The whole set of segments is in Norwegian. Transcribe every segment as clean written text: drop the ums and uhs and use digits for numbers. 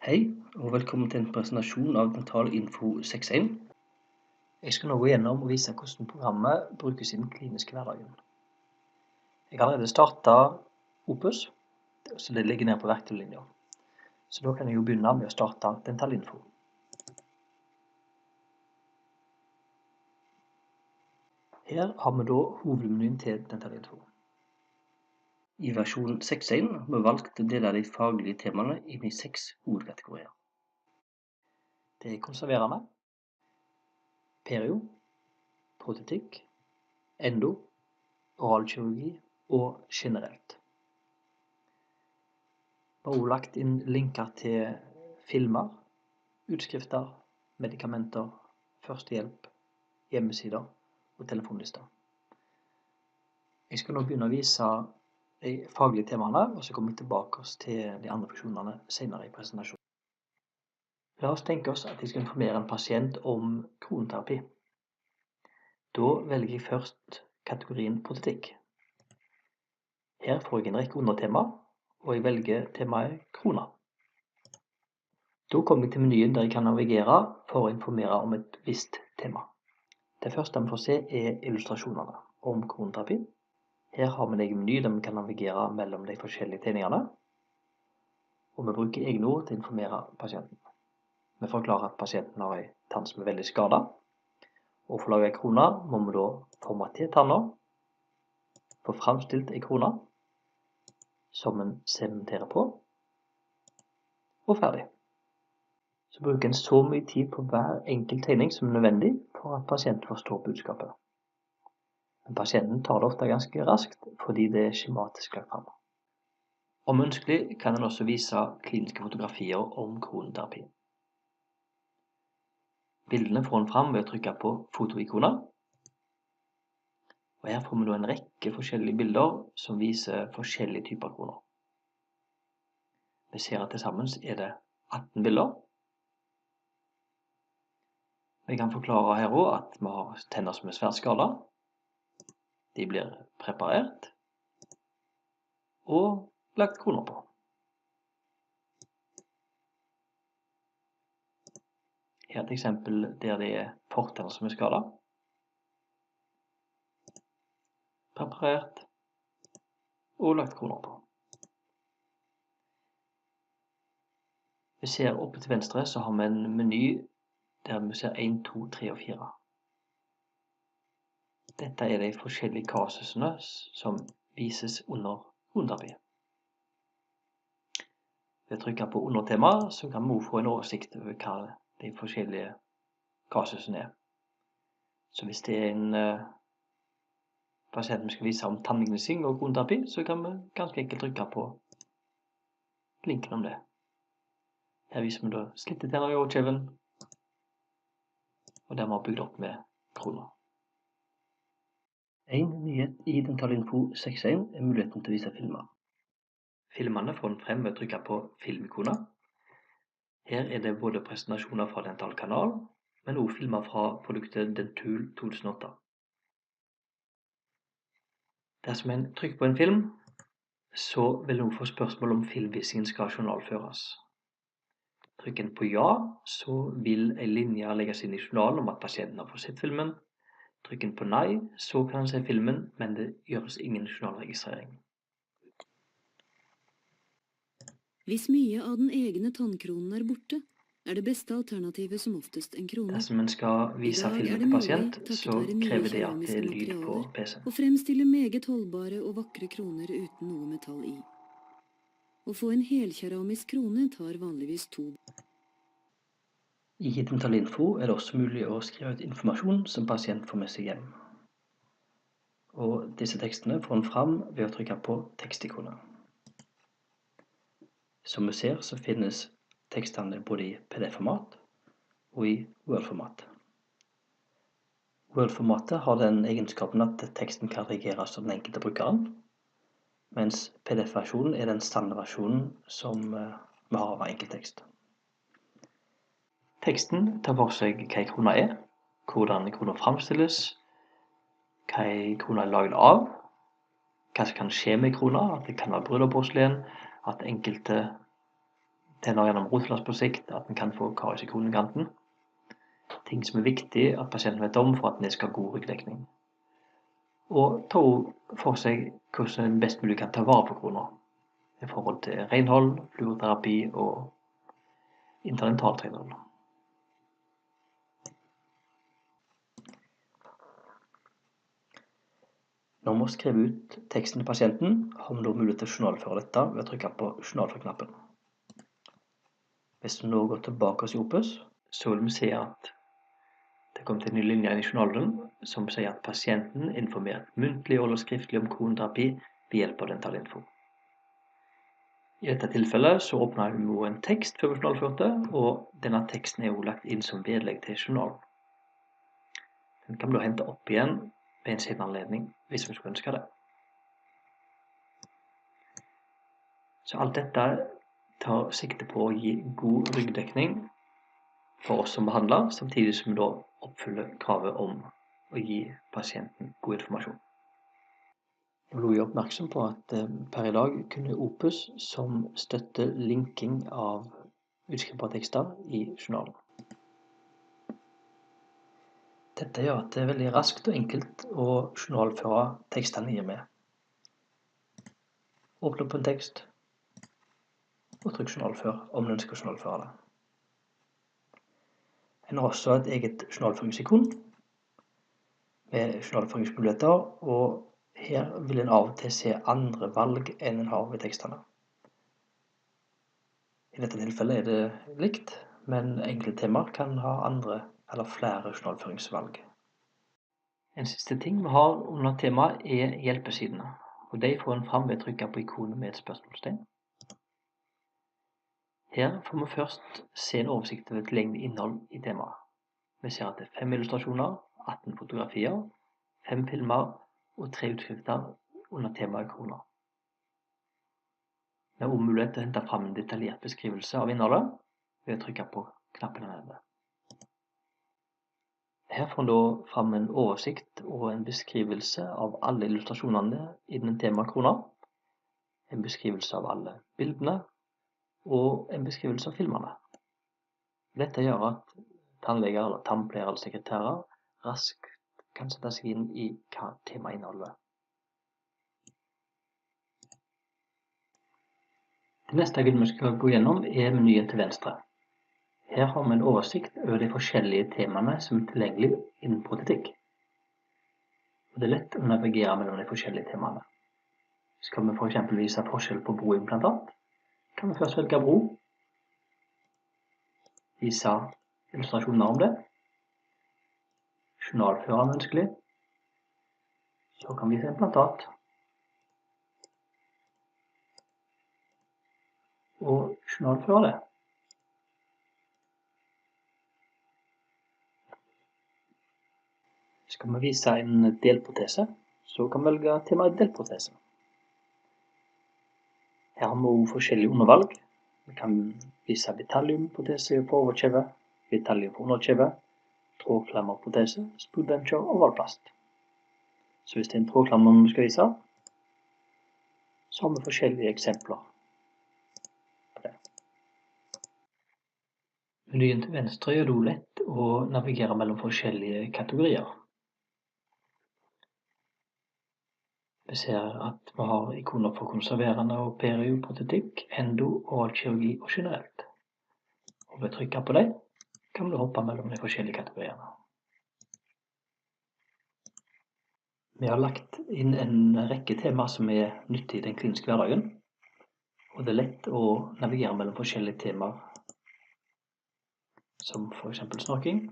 Hei, og velkommen til en presentasjon av Dentalinfo 6.1. Jeg skal nå gå gjennom og vise hvordan programmet brukes i den kliniske hverdagen. Jeg har allerede startet Opus, så det ligger ned på verktøylinja. Så da kan jeg jo begynne med å starte Dentalinfo. Her har vi da hovedmenyen til Dentalinfo. I versjon 6.1 har vi valgt å dele de faglige temaene inn i 6 hovedkategorier. Det er konserverende, perio, protetikk, endo, oralkirurgi og generelt. Vi har også lagt inn linker til filmer, utskrifter, medikamenter, førstehjelp, hjemmesider og telefonlister. Jeg skal nå begynne å vise de faglige temaene, og så kommer vi tilbake til de andre funksjonene senere i presentasjonen. La oss tenke oss at jeg skal informere en pasient om kroneterapi. Da velger jeg først kategorien protetikk. Her får jeg en rekke undertemaer, og jeg velger temaet krona. Da kommer jeg til menyen der jeg kan navigere for å informere om et visst tema. Det første vi får se er illustrasjonene om kroneterapi. Her har vi en egen meny der vi kan navigere mellom de forskjellige tegningene, og vi bruker egne ord til å informere pasienten. Vi forklarer at pasienten har en tann som er veldig skadet, og for å lage en krone må vi da formatere tanna, få fremstilt en krone som en sementerer på, og ferdig. Så bruker en så mye tid på hver enkelt tegning som er nødvendig for at pasienten forstår budskapet. Men pasienten tar det ofte ganske raskt fordi det er skjematisk lagt frem. Om ønskelig kan en også vise kliniske fotografier om kroneterapi. Bildene får en frem ved å trykke på fotoikoner. Og her får vi nå en rekke forskjellige bilder som viser forskjellige typer kroner. Vi ser at til sammen er det 18 bilder. Vi kan forklare her også at vi har tenner som er svært skadet. De blir preparert og lagt kroner på. Her er et eksempel der det er fortenner som er skadet. Preparert og lagt kroner på. Vi ser oppe til venstre så har vi en meny der vi ser 1, 2, 3 og 4. Dette er de forskjellige kasusene som vises under kroneterapi. Ved å trykke på undertema så kan vi også få en oversikt over hva de forskjellige kasusene er. Så hvis det er en pasient vi skal vise om tanngnissing og kroneterapi, så kan vi ganske enkelt trykke på linken om det. Her viser vi da slitte tenner i overkjeven, og der vi har bygd opp med kroner. En nyhet i Dentalinfo 6.1 er muligheten til å vise filmer. Filmene får en frem ved å trykke på filmikoner. Her er det både presentasjoner fra Dental Kanal, men også filmer fra produktet Dentul 2008. Dersom en trykker på en film, så vil en få spørsmål om filmvisningen skal journalføres. Trykker en på ja, så vil en linje legges inn i journalen om at pasienten har fått sett filmen. Trykker en på nei, så kan en se filmen, men det gjøres ingen journalregistrering. Hvis mye av den egne tannkronen er borte, er det beste alternativet som oftest en krone. Dersom en skal vise filmen til pasient, så krever det at det er lyd på PC. Å fremstille meget holdbare og vakre kroner uten noe metall i. Å få en helkeramisk krone tar vanligvis 2. I Dentalinfo er det også mulig å skrive ut informasjon som pasient får med seg hjem. Og disse tekstene får en fram ved å trykke på tekstikonet. Som vi ser så finnes tekstene både i PDF-format og i Word-format. Word-formatet har den egenskapen at teksten kan redigeres av den enkelte brukeren, mens PDF-versjonen er den standardversjonen som vi har av enkelttekst. Teksten tar for seg hva en krone er, hvordan en krone fremstilles, hva en krone er laget av, hva som kan skje med krona, at det kan være brudd av porselen, at enkelte Det hender gjennom rotflass på sikt at en kan få karies i kronekanten. Ting som er viktig at pasienten vet om for at en skal ha god ryggdekning. Og ta for seg hvordan en best mulig kan ta vare på krona i forhold til renhold, fluorterapi og interdental renhold. Når vi skriver ut teksten til pasienten, har vi da mulighet til å journalføre dette ved å trykke på journalfør-knappen. Hvis vi nå går tilbake i Opus, så vil vi se at det kommer til en ny linje i journalen som sier at pasienten er informert muntlig eller skriftlig om kroneterapi ved hjelp av dentalinfo. I dette tilfellet så åpner vi en tekst før vi journalførte, og denne teksten er jo lagt inn som vedlegg til journalen. Den kan vi da hente opp igjen ved en senere anledning, hvis vi skulle ønske det. Så alt dette tar sikte på å gi god ryggdekning for oss som behandler, samtidig som vi da oppfyller kravet om å gi pasienten god informasjon. Jeg vil også gjøre oppmerksom på at per i dag kunne Opus som støtter linking av utskrivbare tekster i journalen. Dette gjør at det er veldig raskt og enkelt å journalføre tekstene i og med. Åpne opp en tekst og trykk journalfør om du ønsker å journalføre det. En har også et eget journalføringsikon med journalføringsmuligheter, og her vil en av og til se andre valg enn en har ved tekstene. I dette tilfellet er det likt, men enkelte temaer kan ha andre eller flere journalføringsvalg. En siste ting vi har under temaet er hjelpesidene, og de får en fram ved å trykke på ikonet med et spørsmålstegn. Her får vi først se en oversikt over tilgjengelig innhold i temaet. Vi ser at det er 5 illustrasjoner, 18 fotografier, 5 filmer og 3 utskrifter under temaet kroner. Vi har også mulighet til å hente fram en detaljert beskrivelse av innholdet ved å trykke på knappen nede. Her får en da fram en oversikt og en beskrivelse av alle illustrasjonene innen temaet kroner, en beskrivelse av alle bildene og en beskrivelse av filmene. Dette gjør at tannleger eller tannpleiere eller sekretærer raskt kan sette seg inn i hva temaet inneholder. Det neste vi skal gå gjennom er menyen til venstre. Her har vi en oversikt over de forskjellige temaene som er tilgjengelige innen protetikk. Og det er lett å navigere mellom de forskjellige temaene. Skal vi for eksempel vise forskjell på broimplantat, kan vi først velge bro, vise illustrasjoner om det, journalføre om ønskelig, så kan vi vise implantat, og journalføre det. Skal vi vise en delprotese, så kan vi velge temaet delprotese. Her har vi også forskjellige undervalg. Vi kan vise Vitellium-protese for overkjeve, Vitellium for underkjeve, trådklammerprotese, spoodbencher og valplast. Så hvis det er en trådklammer vi skal vise, så har vi forskjellige eksempler på det. Menyen til venstre gjør det lett å navigere mellom forskjellige kategorier. Vi ser at vi har ikoner for konserverende og perioprotetikk, endo, oralkirurgi og generelt. Og ved å trykke på dem kan vi hoppe mellom de forskjellige kategoriene. Vi har lagt inn en rekke temaer som er nyttige i den kliniske hverdagen, og det er lett å navigere mellom forskjellige temaer, som for eksempel snorking,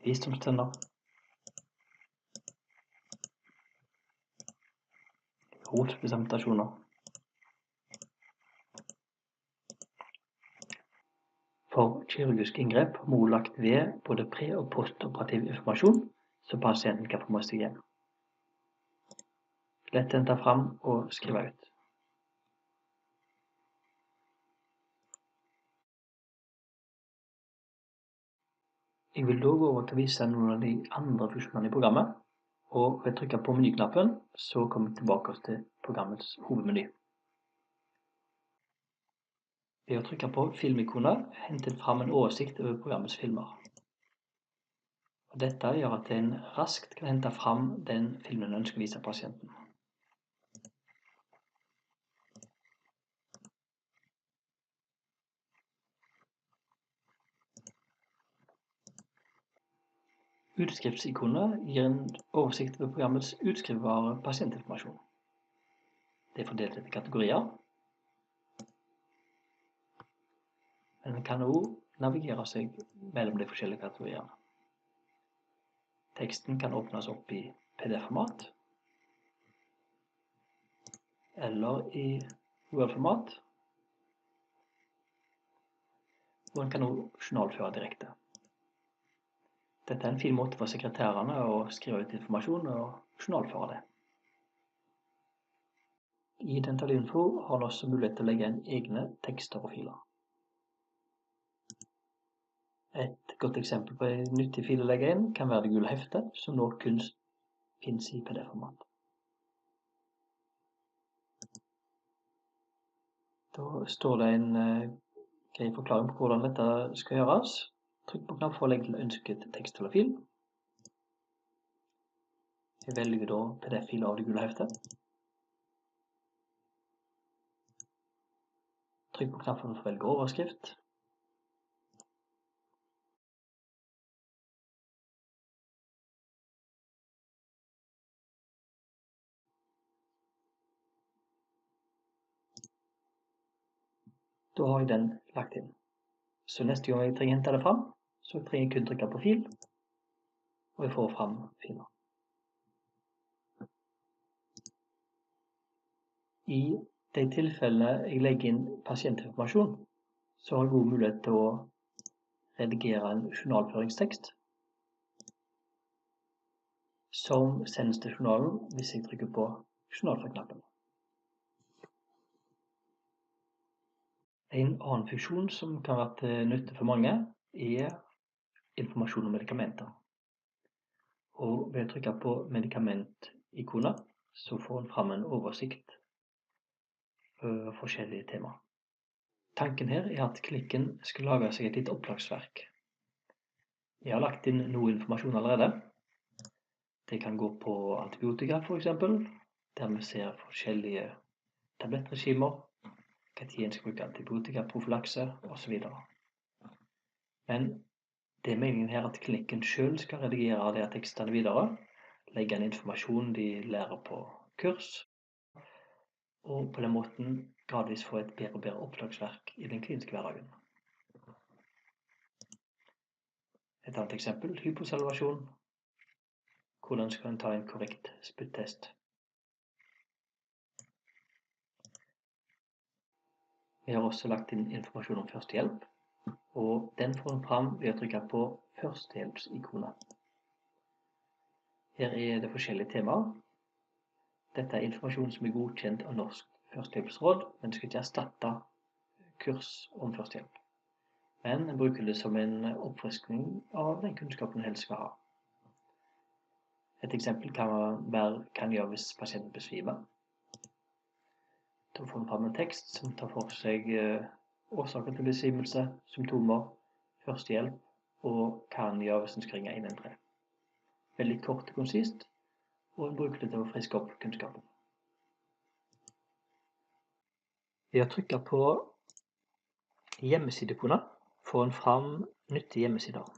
visdomstenner, rotpresentasjoner, for kirurgisk inngrep har vi lagt ved både pre- og postoperativ informasjon, så pasienten kan få med seg hjem. Lett å hente fram og skrive ut. Jeg vil da gå over til å vise noen av de andre funksjonene i programmet, og ved å trykke på menyknappen så kommer vi tilbake til programmets hovedmeny. Ved å trykke på filmikonet henter fram en oversikt over programmets filmer. Og dette gjør at en raskt kan hente fram den filmen en ønsker å vise pasienten. Utskriftsikonet gir en oversikt over programmets utskrivbare pasientinformasjon. Det er fordelt etter kategorier, men man kan også navigere seg mellom de forskjellige kategoriene. Teksten kan åpnes opp i PDF-format eller i Word-format, og man kan også journalføre direkte. Dette er en fin måte for sekretærene å skrive ut informasjon og journalføre det. I Dentalinfo har man også mulighet til å legge inn egne tekster og filer. Et godt eksempel på en nyttig fil å legge inn kan være det gule heftet, som nå kun finnes i PDF-format. Da står det en grei forklaring på hvordan dette skal gjøres. Trykk på knapp for å legge til ønsket tekst eller fil. Jeg velger da PDF-filer av det gule heftet. Trykk på knapp for å velge overskrift. Da har jeg den lagt inn. Så neste gang jeg trenger å hente det fram, så trenger jeg kun trykke på fil, og jeg får fram filer. I de tilfellene jeg legger inn pasientinformasjon, så har jeg god mulighet til å redigere en journalføringstekst som sendes til journalen hvis jeg trykker på journalførknappen. En annen funksjon som kan være til nytte for mange er informasjon om medikamenter. Og ved å trykke på medikamentikonet så får en fram en oversikt over forskjellige temaer. Tanken her er at klikken skal lage seg et litt opplagsverk. Jeg har lagt inn noe informasjon allerede. Det kan gå på antibiotika for eksempel, der vi ser forskjellige tablettregimer, hva tid en skal bruke antibiotika, profylakse osv. Men det er meningen her at klinikken selv skal redigere de tekstene videre, legge inn informasjon de lærer på kurs, og på den måten gradvis få et bedre og bedre oppslagsverk i den kliniske hverdagen. Et annet eksempel, hyposalivasjon. Hvordan skal en ta en korrekt spyttest? Vi har også lagt inn informasjon om førstehjelp, og den får en fram ved å trykke på førstehjelpsikonet. Her er det forskjellige temaer. Dette er informasjon som er godkjent av Norsk førstehjelpsråd, men skal ikke erstatte kurs om førstehjelp. Men en bruker det som en oppfriskning av den kunnskapen en helst skal ha. Et eksempel kan være hva en gjør hvis pasienten besvimer. Da får en fram en tekst som tar for seg årsaker til besvimelse, symptomer, førstehjelp og hva en gjør hvis en skal ringe 113. Veldig kort og konsist, og en bruker det til å friske opp kunnskapen. Ved å trykke på hjemmesideikonet får en fram nyttige hjemmesider.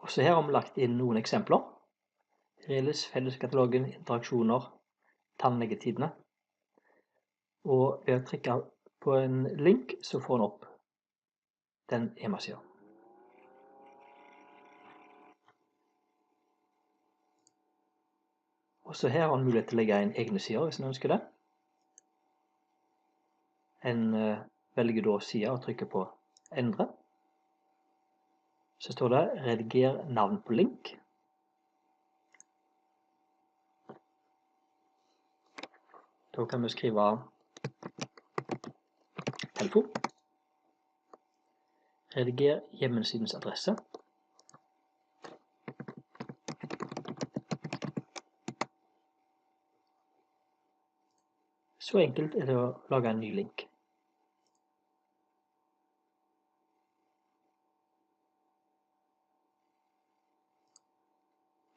Også her har vi lagt inn noen eksempler. Relis, felleskatalogen, interaksjoner, tannlegetidene. Og ved å trykke på en link så får en opp den hjemmesiden. Også her har en mulighet til å legge inn egne sider hvis en ønsker det. En velger da sida og trykker på endre. Så står det rediger navn på link. Da kan vi skrive telefon. Rediger hjemmesidens adresse. Så enkelt er det å lage en ny link.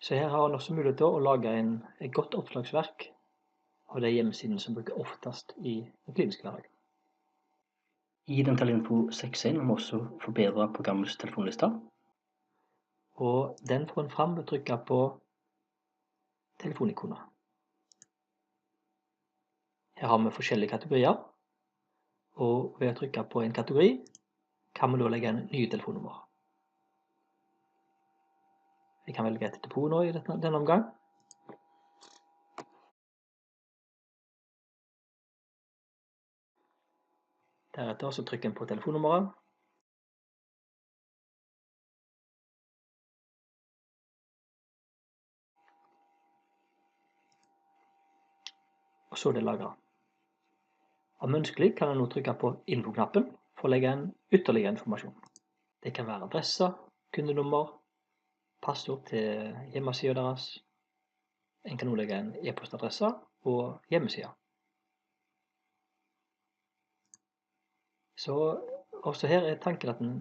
Så her har han også mulighet til å lage et godt oppslagsverk av de hjemmesidene som bruker oftest i den kliniske hverdagen. I den Talinfo 6.1 må vi også forbedre programmets telefonliste. Og den får en fram ved å trykke på telefonikonet. Her har vi forskjellige kategorier, og ved å trykke på en kategori kan vi da legge inn nye telefonnummer. Jeg kan velge et depot nå i denne omgang. Deretter så trykker jeg på telefonnummeret. Og så er det lagret. Om ønskelig kan jeg nå trykke på info-knappen for å legge inn ytterligere informasjon. Det kan være adresse, kundenummer, passord til hjemmesiden deres. En kan nå legge inn e-postadresse og hjemmesida. Så også her er tanken at en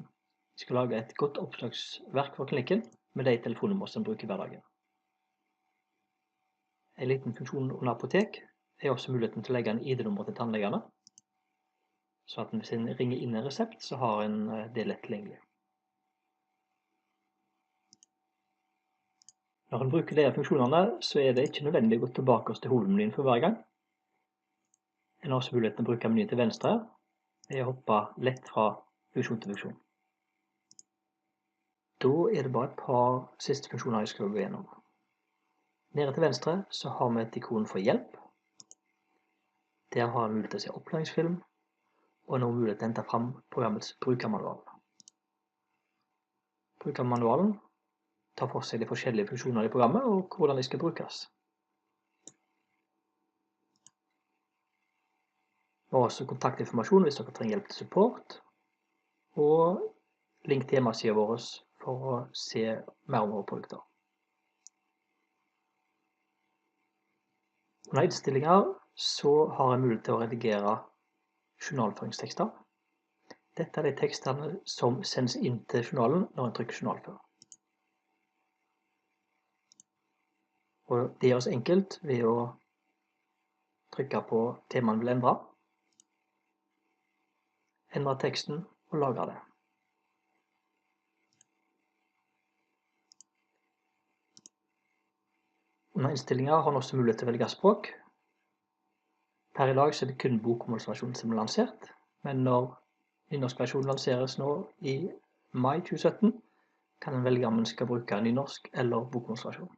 skal lage et godt oppslagsverk for klinikken med de telefonnummer som en bruker i hverdagen. En liten funksjon under apotek er også muligheten til å legge inn ID-nummer til tannlegene, så at hvis en ringer inn en resept, så har en det lett tilgjengelig. Når en bruker disse funksjonene, så er det ikke nødvendig å gå tilbake til hovedmenyen for hver gang. En har også muligheten til å bruke menyen til venstre, ved å hoppe lett fra funksjon til funksjon. Da er det bare et par siste funksjoner jeg skal gå gjennom. Nede til venstre så har vi et ikon for hjelp. Der har en mulighet til å se opplæringsfilm, og nå mulighet til å hente fram programmets brukermanual. Brukermanualen tar for seg de forskjellige funksjoner i programmet og hvordan de skal brukes. Vi har også kontaktinformasjon hvis dere trenger hjelp til support, og link til hjemmesiden vår for å se mer om våre produkter. Under innstillinger så har jeg mulighet til å redigere journalføringstekster. Dette er de tekstene som sendes inn til journalen når en trykker journalfør. Og det gjøres enkelt ved å trykke på temaet man vil endre teksten og lagre det. Under innstillinger har man også mulighet til å velge språk. Per i dag så er det kun bokmålsversjonen som er lansert, men når nynorskversjonen lanseres nå i mai 2017, kan en velge om en skal bruke nynorsk eller bokmålsversjon.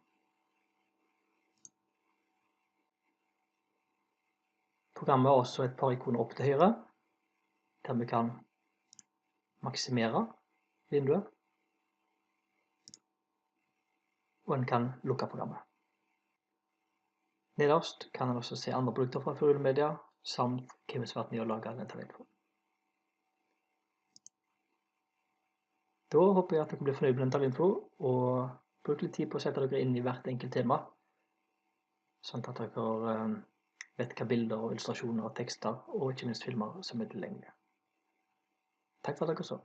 Programmet har også et par ikoner opp til høyre, der vi kan maksimere vinduet, og en kan lukke programmet. Nederst kan en også se andre produkter fra Furulemedia, samt hvem som har vært med å lage denne Talinfo. Da håper jeg at dere blir fornøyd med denne Talinfo, og bruk litt tid på å sette dere inn i hvert enkelt tema, sånn at dere vet hva bilder og illustrasjoner og tekster, og ikke minst filmer som er tilgjengelige. Takk for at dere så.